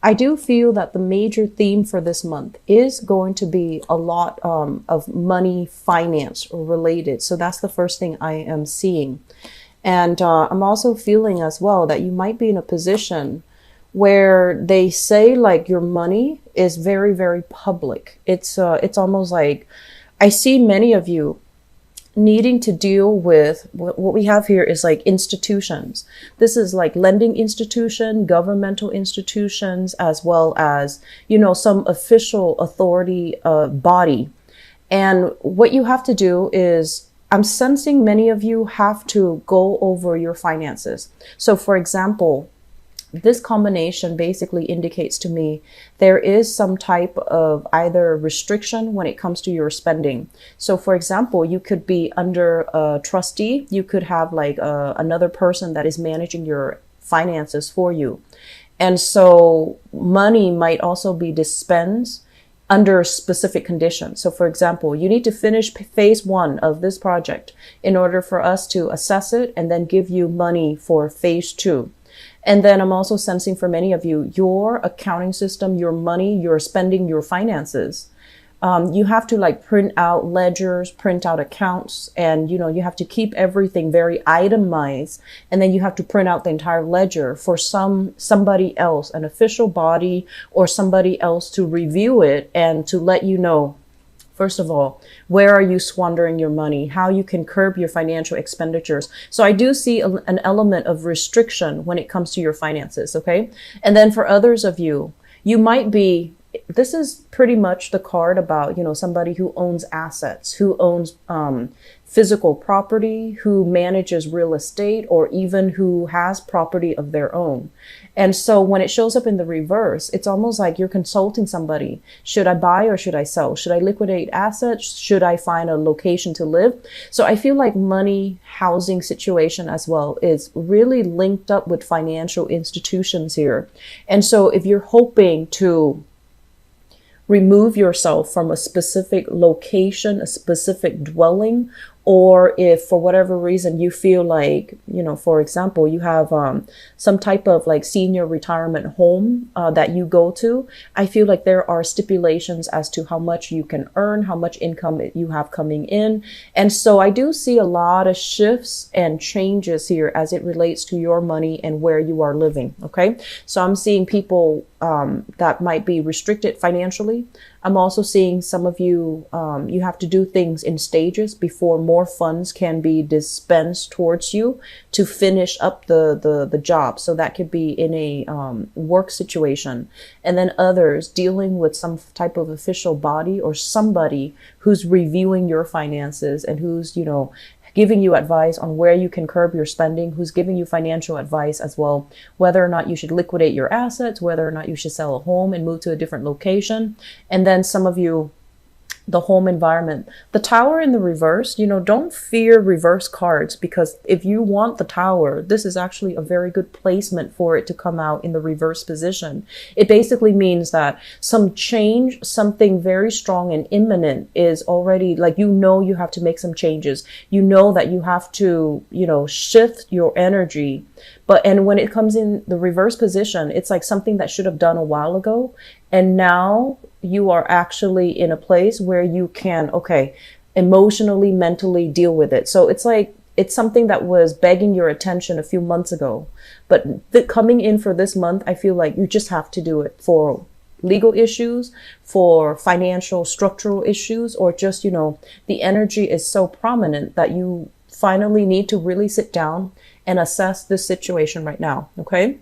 I do feel that the major theme for this month is going to be a lot of money, finance related. So that's the first thing I am seeing. And I'm also feeling as well that you might be in a position where they say like your money is very, very public. It's almost like I see many of you needing to deal with what we have here is like institutions. This is like lending institution, governmental institutions, as well as, you know, some official authority body. And what you have to do is, I'm sensing many of you have to go over your finances. So for example, this combination basically indicates to me there is some type of either restriction when it comes to your spending. So for example, you could be under a trustee. You could have like another person that is managing your finances for you. And so money might also be dispensed under specific conditions. So for example, you need to finish phase 1 of this project in order for us to assess it and then give you money for phase 2. And then I'm also sensing for many of you, your accounting system, your money, your spending, your finances, you have to like print out ledgers, print out accounts, and you know, you have to keep everything very itemized. And then you have to print out the entire ledger for somebody else, an official body or somebody else to review it and to let you know, first of all, where are you squandering your money? How you can curb your financial expenditures. So I do see an element of restriction when it comes to your finances, okay? And then for others of you, you might be, this is pretty much the card about, you know, somebody who owns assets, who owns physical property, who manages real estate, or even who has property of their own. And so when it shows up in the reverse, it's almost like you're consulting somebody. Should I buy or should I sell? Should I liquidate assets? Should I find a location to live? So I feel like money, housing situation as well is really linked up with financial institutions here. And so if you're hoping to remove yourself from a specific location, a specific dwelling, or if for whatever reason you feel like, you know, for example, you have some type of like senior retirement home that you go to, I feel like there are stipulations as to how much you can earn, how much income you have coming in. And so I do see a lot of shifts and changes here as it relates to your money and where you are living. Okay. So I'm seeing people that might be restricted financially. I'm also seeing some of you, you have to do things in stages before more funds can be dispensed towards you to finish up the job. So that could be in a work situation. And then others dealing with some type of official body or somebody who's reviewing your finances and who's, you know, giving you advice on where you can curb your spending, who's giving you financial advice as well, whether or not you should liquidate your assets, whether or not you should sell a home and move to a different location. And then some of you, the home environment, the tower in the reverse, you know, don't fear reverse cards, because if you want the tower, this is actually a very good placement for it to come out in the reverse position. It basically means that some change, something very strong and imminent is already like, you know, you have to make some changes. You know that you have to, you know, shift your energy. And when it comes in the reverse position, it's like something that should have done a while ago. And now you are actually in a place where you can, okay, emotionally, mentally deal with it. So it's like, it's something that was begging your attention a few months ago, but coming in for this month, I feel like you just have to do it for legal issues, for financial structural issues, or just, you know, the energy is so prominent that you finally need to really sit down and assess this situation right now. Okay.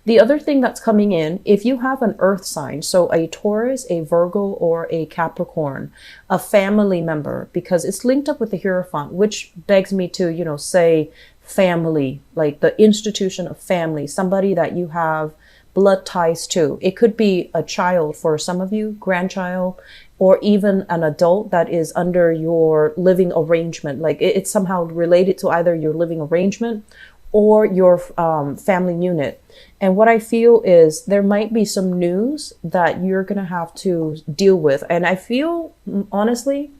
The other thing that's coming in, if you have an earth sign, so a Taurus, a Virgo, or a Capricorn, a family member, because it's linked up with the Hierophant, which begs me to, you know, say family, like the institution of family, somebody that you have blood ties to. It could be a child for some of you, grandchild, or even an adult that is under your living arrangement. Like it's somehow related to either your living arrangement or your family unit. And what I feel is there might be some news that you're going to have to deal with. And I feel, honestly,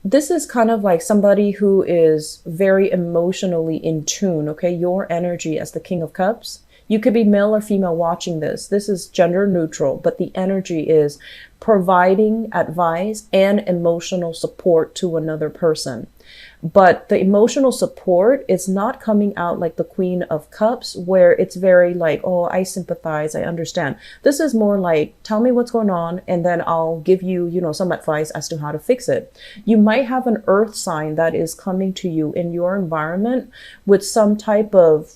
this is kind of like somebody who is very emotionally in tune, okay? Your energy as the King of Cups. You could be male or female watching this. This is gender neutral, but the energy is providing advice and emotional support to another person. But the emotional support is not coming out like the Queen of Cups, where it's very like, oh, I sympathize, I understand. This is more like, tell me what's going on, and then I'll give you, some advice as to how to fix it. You might have an earth sign that is coming to you in your environment with some type of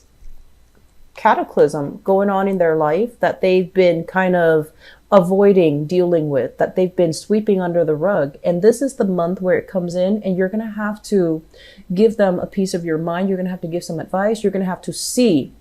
cataclysm going on in their life that they've been kind of avoiding dealing with, that they've been sweeping under the rug. And this is the month where it comes in, and you're going to have to give them a piece of your mind. You're going to have to give some advice. You're going to have to see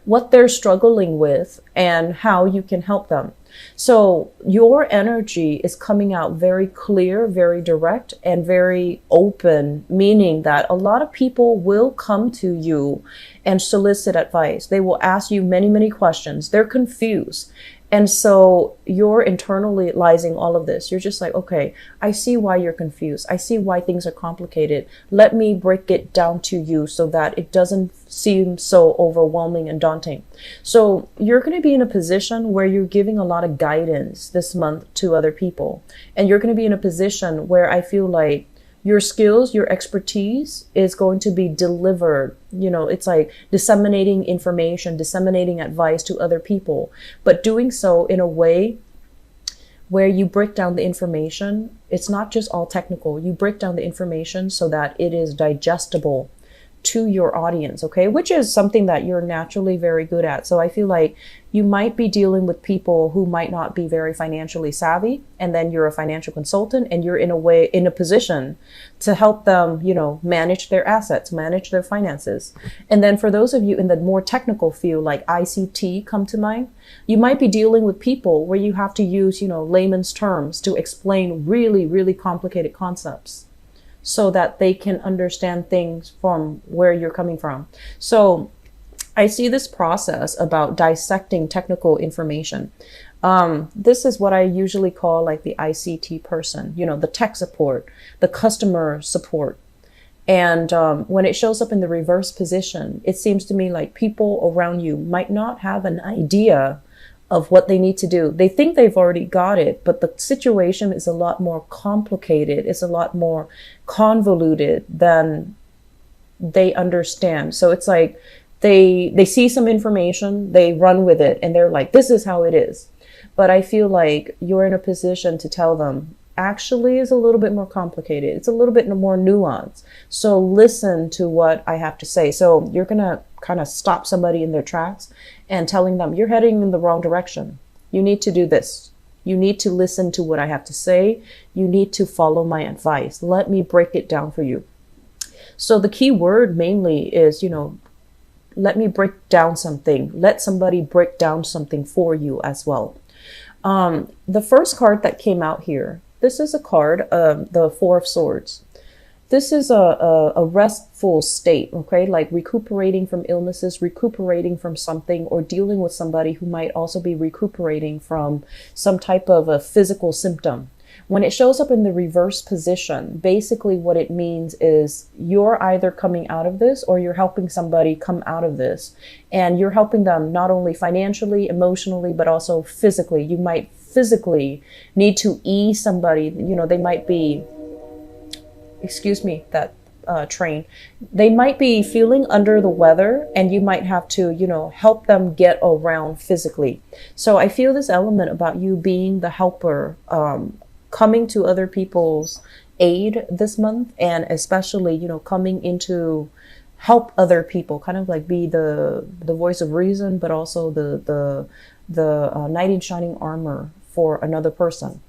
what they're struggling with and how you can help them. So your energy is coming out very clear, very direct, and very open, meaning that a lot of people will come to you and solicit advice. They will ask you many, many questions. They're confused. And so you're internalizing all of this. You're just like, okay, I see why you're confused. I see why things are complicated. Let me break it down to you so that it doesn't seem so overwhelming and daunting. So you're going to be in a position where you're giving a lot of guidance this month to other people. And you're going to be in a position where I feel like your skills, your expertise is going to be delivered. It's like disseminating information, disseminating advice to other people, but doing so in a way where you break down the information. It's not just all technical. You break down the information so that it is digestible to your audience, okay? Which is something that you're naturally very good at. So I feel like you might be dealing with people who might not be very financially savvy, and then you're a financial consultant and you're in a position to help them, manage their assets, manage their finances. And then for those of you in the more technical field, like ICT come to mind, you might be dealing with people where you have to use, layman's terms to explain really, really complicated concepts, so that they can understand things from where you're coming from. So I see this process about dissecting technical information. This is what I usually call like the ICT person, the tech support, the customer support. And when it shows up in the reverse position, it seems to me like people around you might not have an idea of what they need to do. They think they've already got it, but the situation is a lot more complicated. It's a lot more convoluted than they understand. So it's like they see some information, they run with it, and they're like, this is how it is. But I feel like you're in a position to tell them, actually is a little bit more complicated. It's a little bit more nuanced. So listen to what I have to say. So you're going to kind of stop somebody in their tracks and telling them, you're heading in the wrong direction. You need to do this. You need to listen to what I have to say. You need to follow my advice. Let me break it down for you. So the key word mainly is, let me break down something. Let somebody break down something for you as well. The first card that came out here, this is a card, the Four of Swords. This is a restful state, okay? Like recuperating from illnesses, recuperating from something, or dealing with somebody who might also be recuperating from some type of a physical symptom. When it shows up in the reverse position, basically what it means is you're either coming out of this or you're helping somebody come out of this. And you're helping them not only financially, emotionally, but also physically. You might physically need to ease somebody. They might be, train. They might be feeling under the weather, and you might have to, help them get around physically. So I feel this element about you being the helper, coming to other people's aid this month, and especially, coming into help other people, kind of like be the voice of reason, but also the knight in shining armor for another person.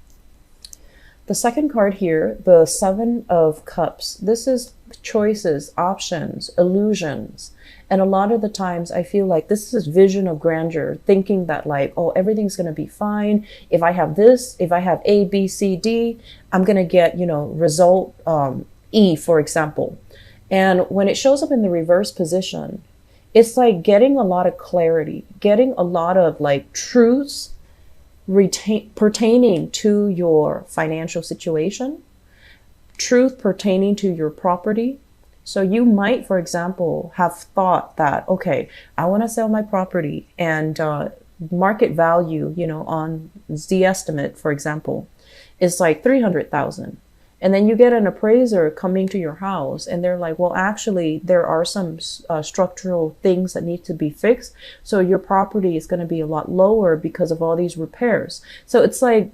The second card here, the Seven of Cups. This is choices, options, illusions. And a lot of the times I feel like this is vision of grandeur, thinking that like, oh, everything's going to be fine. If I have this, if I have A, B, C, D, I'm going to get, result E, for example. And when it shows up in the reverse position, it's like getting a lot of clarity, getting a lot of like truths pertaining to your financial situation, truth pertaining to your property, So you might, for example, have thought that, okay, I want to sell my property and market value, on the estimate, for example, is like 300,000. And then you get an appraiser coming to your house and they're like, well, actually, there are some structural things that need to be fixed. So your property is going to be a lot lower because of all these repairs. So it's like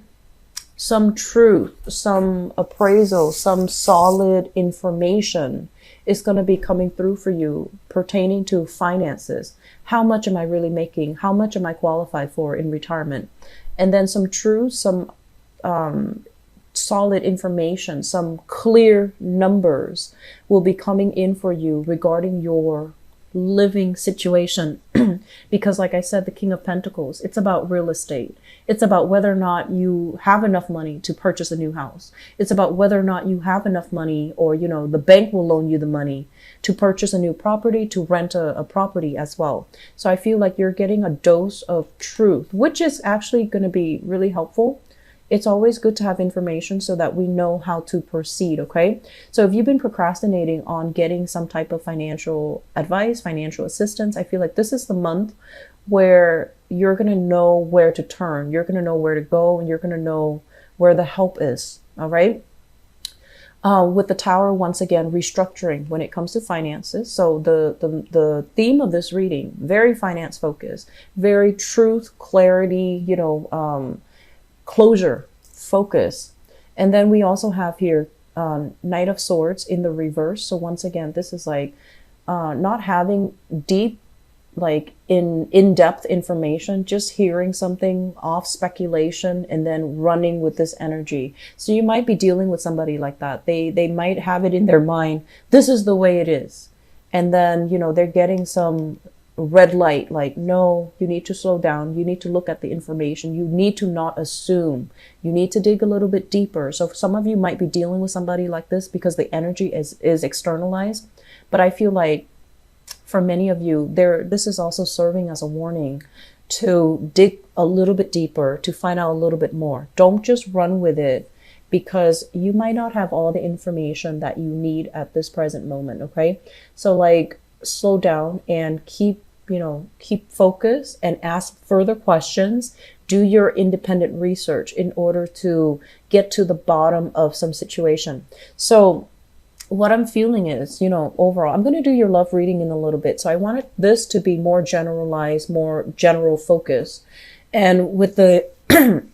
some truth, some appraisal, some solid information is going to be coming through for you pertaining to finances. How much am I really making? How much am I qualified for in retirement? And then some truth, some solid information, some clear numbers will be coming in for you regarding your living situation. Because like I said, the King of Pentacles, it's about real estate. It's about whether or not you have enough money to purchase a new house. It's about whether or not you have enough money, or, the bank will loan you the money to purchase a new property, to rent a property as well. So I feel like you're getting a dose of truth, which is actually going to be really helpful. It's always good to have information so that we know how to proceed, okay? So if you've been procrastinating on getting some type of financial advice, financial assistance, I feel like this is the month where you're going to know where to turn. You're going to know where to go, and you're going to know where the help is, all right? With the Tower, once again, restructuring when it comes to finances. So the theme of this reading, very finance focused, very truth, clarity, closure, focus. And then we also have here Knight of Swords in the reverse. So once again, this is like not having deep, like in-depth information, just hearing something off speculation and then running with this energy. So you might be dealing with somebody like that. They might have it in their mind, this is the way it is. And then, they're getting some red light, like, no, you need to slow down. You need to look at the information. You need to not assume. You need to dig a little bit deeper. So some of you might be dealing with somebody like this because the energy is externalized. But I feel like for many of you, this is also serving as a warning to dig a little bit deeper, to find out a little bit more. Don't just run with it, because you might not have all the information that you need at this present moment, okay? So like, slow down and keep focus and ask further questions. Do your independent research in order to get to the bottom of some situation. So what I'm feeling is, overall, I'm going to do your love reading in a little bit. So I wanted this to be more generalized, more general focus. And with the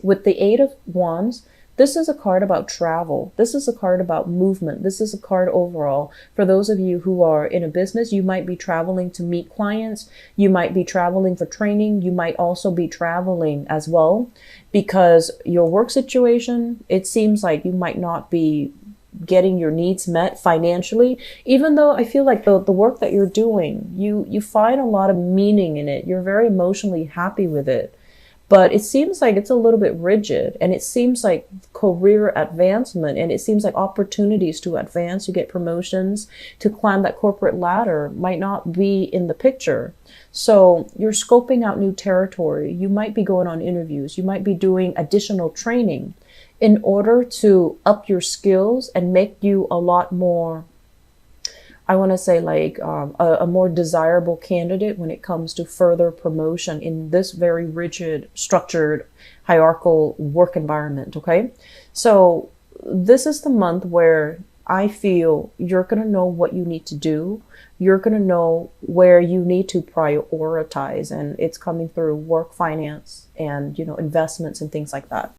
with the Eight of Wands, this is a card about travel. This is a card about movement. This is a card overall. For those of you who are in a business, you might be traveling to meet clients. You might be traveling for training. You might also be traveling as well, because your work situation, it seems like you might not be getting your needs met financially, even though I feel like the work that you're doing, you find a lot of meaning in it. You're very emotionally happy with it. But it seems like it's a little bit rigid, and it seems like career advancement, and it seems like opportunities to advance, to get promotions, to climb that corporate ladder might not be in the picture. So you're scoping out new territory. You might be going on interviews. You might be doing additional training in order to up your skills and make you a lot more, I want to say, like a more desirable candidate when it comes to further promotion in this very rigid, structured, hierarchical work environment, okay? So this is the month where I feel you're going to know what you need to do. You're going to know where you need to prioritize, and it's coming through work, finance, and, investments and things like that.